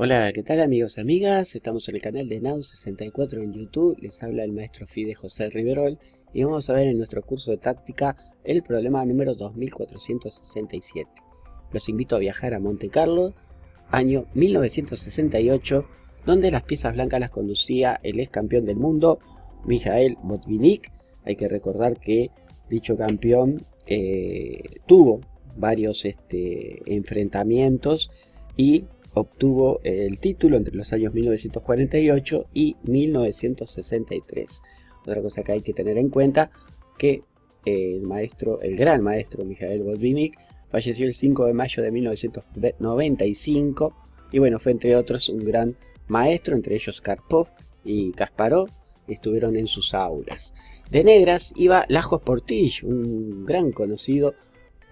Hola, ¿qué tal amigos y amigas? Estamos en el canal de Nau64 en YouTube. Les habla el maestro Fide José Riverol y vamos a ver en nuestro curso de táctica el problema número 2467. Los invito a viajar a Monte Carlo, año 1968, donde las piezas blancas las conducía el ex campeón del mundo, Michael Botvinnik. Hay que recordar que dicho campeón tuvo varios enfrentamientos y obtuvo el título entre los años 1948 y 1963. Otra cosa que hay que tener en cuenta que el gran maestro Michael Botvinnik falleció el 5 de mayo de 1995 y bueno, fue entre otros un gran maestro, entre ellos Karpov y Kasparov, estuvieron en sus aulas. De negras iba Lajos Portish, un gran conocido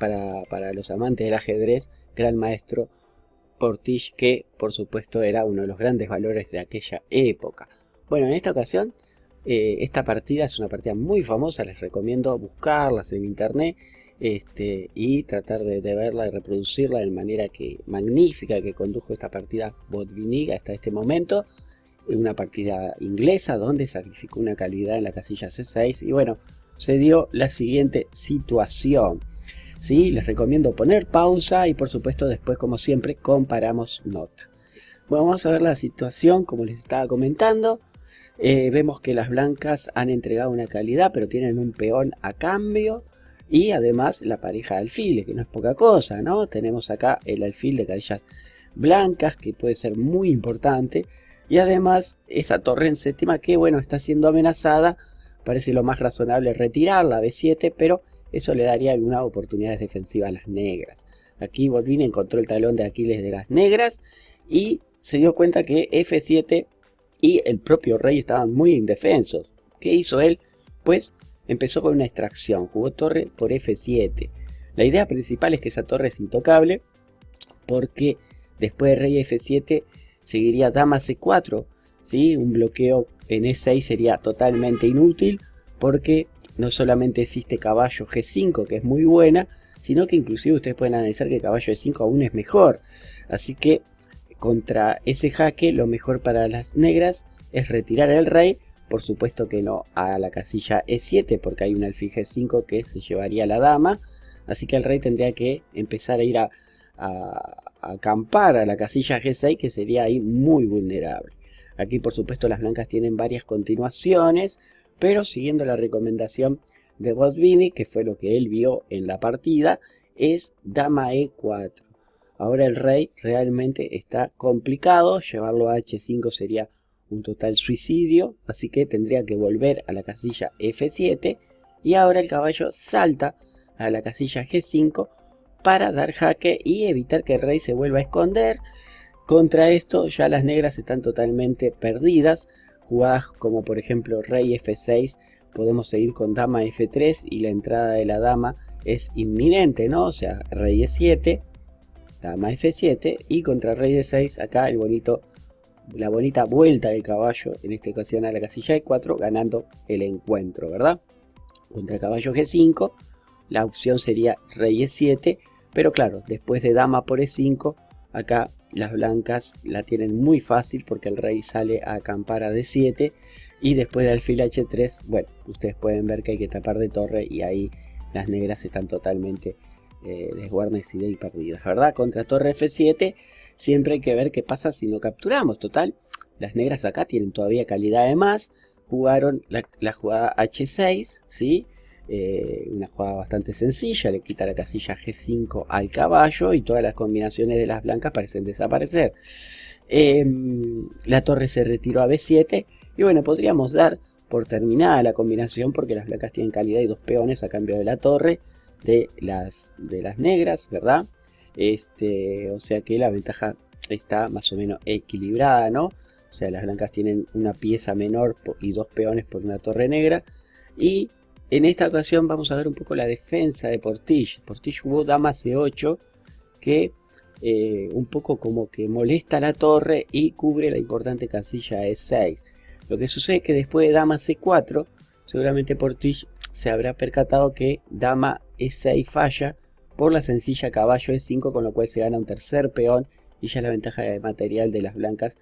para los amantes del ajedrez, gran maestro Portish, que por supuesto era uno de los grandes valores de aquella época. Bueno, en esta ocasión esta partida es una partida muy famosa, les recomiendo buscarlas en internet y tratar de verla y reproducirla de manera magnífica que condujo esta partida Botvinnik hasta este momento. Una partida inglesa donde sacrificó una calidad en la casilla C6 y bueno, se dio la siguiente situación. ¿Sí? Les recomiendo poner pausa y por supuesto después, como siempre, comparamos nota. Bueno, vamos a ver la situación como les estaba comentando. Vemos que las blancas han entregado una calidad, pero tienen un peón a cambio. Y además la pareja de alfiles, que no es poca cosa, ¿no? Tenemos acá el alfil de casillas blancas, que puede ser muy importante. Y además esa torre en séptima que, bueno, está siendo amenazada. Parece lo más razonable retirarla, B7, pero eso le daría algunas oportunidades defensivas a las negras. Aquí Botvinnik encontró el talón de Aquiles de las negras y se dio cuenta que F7 y el propio rey estaban muy indefensos. ¿Qué hizo él? Pues empezó con una extracción, jugó torre por F7. La idea principal es que esa torre es intocable porque después de rey F7 seguiría dama C4, ¿sí? Un bloqueo en E6 sería totalmente inútil porque no solamente existe caballo G5, que es muy buena, sino que inclusive ustedes pueden analizar que caballo E5 aún es mejor. Así que contra ese jaque lo mejor para las negras es retirar el rey. Por supuesto que no a la casilla E7 porque hay un alfil G5 que se llevaría a la dama. Así que el rey tendría que empezar a ir a acampar a la casilla G6, que sería ahí muy vulnerable. Aquí por supuesto las blancas tienen varias continuaciones, pero siguiendo la recomendación de Botvinnik, que fue lo que él vio en la partida, es dama E4. Ahora el rey realmente está complicado, llevarlo a H5 sería un total suicidio, así que tendría que volver a la casilla F7 y ahora el caballo salta a la casilla G5 para dar jaque y evitar que el rey se vuelva a esconder. Contra esto ya las negras están totalmente perdidas. Jugadas como por ejemplo rey F6, podemos seguir con dama F3 y la entrada de la dama es inminente, ¿no? O sea, rey E7, dama F7 y contra rey D6 acá la bonita vuelta del caballo, en esta ocasión a la casilla E4, ganando el encuentro, ¿verdad? Contra caballo G5, la opción sería rey E7, pero claro, después de dama por E5, acá las blancas la tienen muy fácil porque el rey sale a acampar a D7 y después de alfil H3, bueno, ustedes pueden ver que hay que tapar de torre y ahí las negras están totalmente desguarnecidas y perdidas, ¿verdad? Contra torre F7 siempre hay que ver qué pasa si no capturamos. Total, las negras acá tienen todavía calidad de más, jugaron la jugada H6, ¿sí? Una jugada bastante sencilla, le quita la casilla G5 al caballo y todas las combinaciones de las blancas parecen desaparecer. La torre se retiró a B7 y bueno, podríamos dar por terminada la combinación porque las blancas tienen calidad y dos peones a cambio de la torre de las negras, ¿verdad? O sea que la ventaja está más o menos equilibrada, ¿no? O sea, las blancas tienen una pieza menor y dos peones por una torre negra. Y en esta ocasión vamos a ver un poco la defensa de Portish. Portish jugó dama C8, que un poco como que molesta la torre y cubre la importante casilla E6. Lo que sucede es que después de dama C4, seguramente Portish se habrá percatado que dama E6 falla por la sencilla caballo E5, con lo cual se gana un tercer peón y ya la ventaja de material de las blancas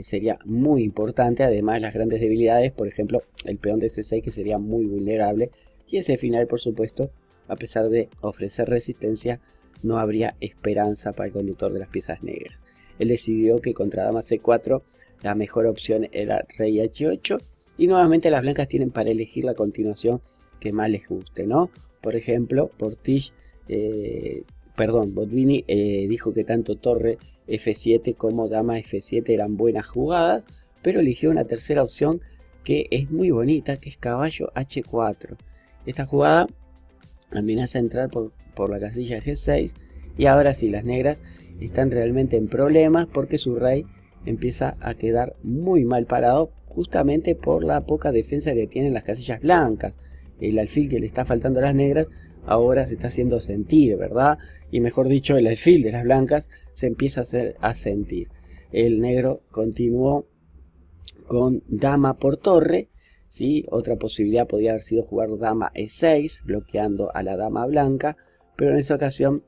sería muy importante. Además, las grandes debilidades, por ejemplo, el peón de C6, que sería muy vulnerable, y ese final, por supuesto, a pesar de ofrecer resistencia, no habría esperanza para el conductor de las piezas negras. Él decidió que contra dama C4 la mejor opción era rey H8, y nuevamente las blancas tienen para elegir la continuación que más les guste, ¿no? Por ejemplo, Botvini dijo que tanto torre F7 como dama F7 eran buenas jugadas, pero eligió una tercera opción que es muy bonita, que es caballo H4. Esta jugada amenaza entrar por la casilla G6, y ahora sí, las negras están realmente en problemas porque su rey empieza a quedar muy mal parado, justamente por la poca defensa que tienen las casillas blancas. El alfil que le está faltando a las negras ahora se está haciendo sentir, ¿verdad? Y mejor dicho, el alfil de las blancas se empieza a sentir. El negro continuó con dama por torre, ¿sí? Otra posibilidad podría haber sido jugar dama E6, bloqueando a la dama blanca, pero en esa ocasión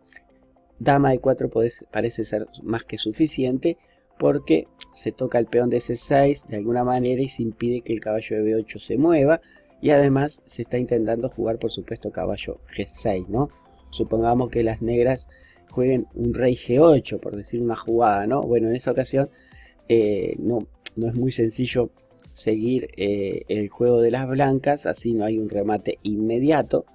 dama E4 parece ser más que suficiente, porque se toca el peón de C6 de alguna manera y se impide que el caballo de B8 se mueva, y además se está intentando jugar, por supuesto, caballo G6, ¿no? Supongamos que las negras jueguen un rey G8, por decir una jugada, ¿no? Bueno, en esa ocasión no es muy sencillo seguir el juego de las blancas, así no hay un remate inmediato,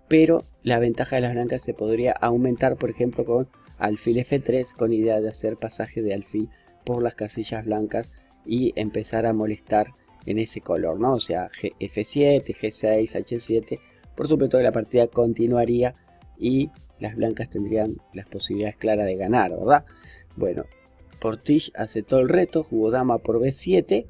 pero la ventaja de las blancas se podría aumentar, por ejemplo, con alfil F3, con idea de hacer pasaje de alfil por las casillas blancas y empezar a molestar en ese color, ¿no? O sea, F7, G6, H7, por supuesto que la partida continuaría y las blancas tendrían las posibilidades claras de ganar, ¿verdad? Bueno, Portisch aceptó el reto, jugó dama por B7,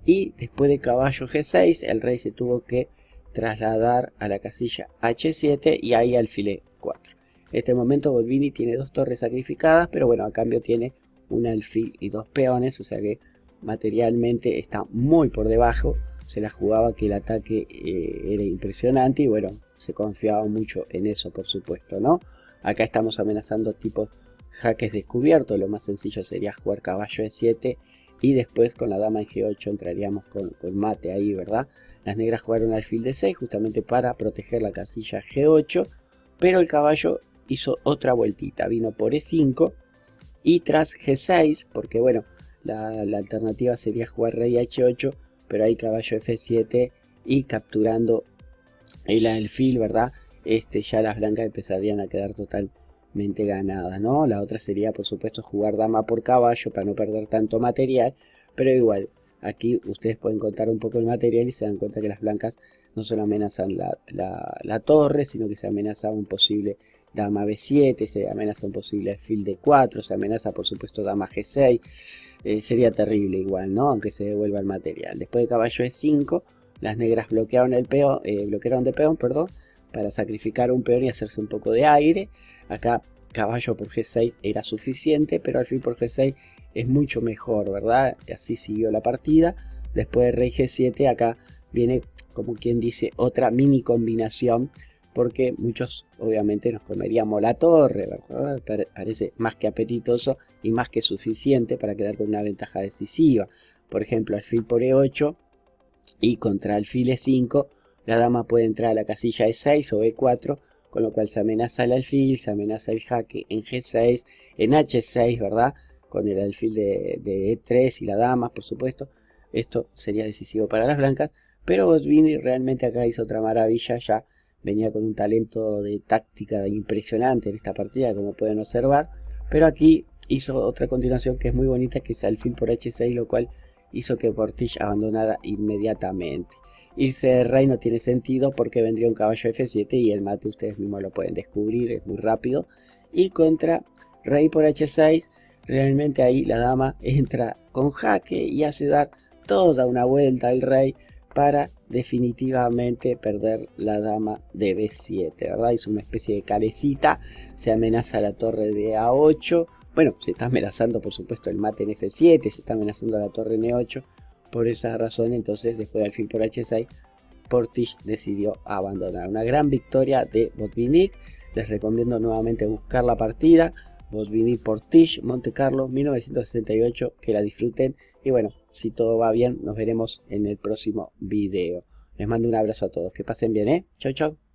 y después de caballo G6 el rey se tuvo que trasladar a la casilla H7 y ahí alfil E4. En este momento Botvini tiene dos torres sacrificadas, pero bueno, a cambio tiene un alfil y dos peones, o sea que materialmente está muy por debajo. Se la jugaba que el ataque era impresionante y bueno, se confiaba mucho en eso, por supuesto, ¿no? Acá estamos amenazando tipo jaques descubiertos. Lo más sencillo sería jugar caballo E7 y después con la dama en G8 entraríamos con mate ahí, ¿verdad? Las negras jugaron alfil D6 justamente para proteger la casilla G8, pero el caballo hizo otra vueltita, vino por E5 y tras G6, porque bueno, la alternativa sería jugar rey H8, pero ahí caballo F7 y capturando el alfil, ¿verdad? Ya las blancas empezarían a quedar totalmente ganadas, ¿no? La otra sería, por supuesto, jugar dama por caballo para no perder tanto material, pero igual, aquí ustedes pueden contar un poco el material y se dan cuenta que las blancas no solo amenazan la torre, sino que se amenaza un posible dama B7, se amenaza un posible alfil D4, se amenaza por supuesto dama G6, sería terrible igual, ¿no? Aunque se devuelva el material. Después de caballo E5, las negras bloquearon de peón, para sacrificar un peón y hacerse un poco de aire. Acá caballo por G6 era suficiente, pero alfil por G6 es mucho mejor, ¿verdad? Así siguió la partida. Después de rey G7, acá viene, como quien dice, otra mini combinación, porque muchos obviamente nos comeríamos la torre, ¿verdad? Parece más que apetitoso y más que suficiente para quedar con una ventaja decisiva. Por ejemplo, alfil por E8 y contra alfil E5, la dama puede entrar a la casilla E6 o E4, con lo cual se amenaza el alfil, se amenaza el jaque en G6, en H6, ¿verdad? Con el alfil de E3 y la dama, por supuesto. Esto sería decisivo para las blancas, pero Botvini realmente acá hizo otra maravilla. Ya venía con un talento de táctica impresionante en esta partida, como pueden observar, pero aquí hizo otra continuación que es muy bonita, que es alfil por H6, lo cual hizo que Portisch abandonara inmediatamente. Irse de rey no tiene sentido porque vendría un caballo F7 y el mate ustedes mismos lo pueden descubrir, es muy rápido. Y contra rey por H6, realmente ahí la dama entra con jaque y hace dar toda una vuelta al rey para definitivamente perder la dama de B7, ¿verdad? Hizo una especie de calecita, se amenaza la torre de A8, bueno, se está amenazando por supuesto el mate en F7, se está amenazando la torre en E8, por esa razón entonces después del alfil por H6, Portisch decidió abandonar. Una gran victoria de Botvinnik. Les recomiendo nuevamente buscar la partida Botvinnik Portige, Monte Carlo 1968. Que la disfruten y bueno, si todo va bien nos veremos en el próximo video. Les mando un abrazo a todos, que pasen bien, chau chau.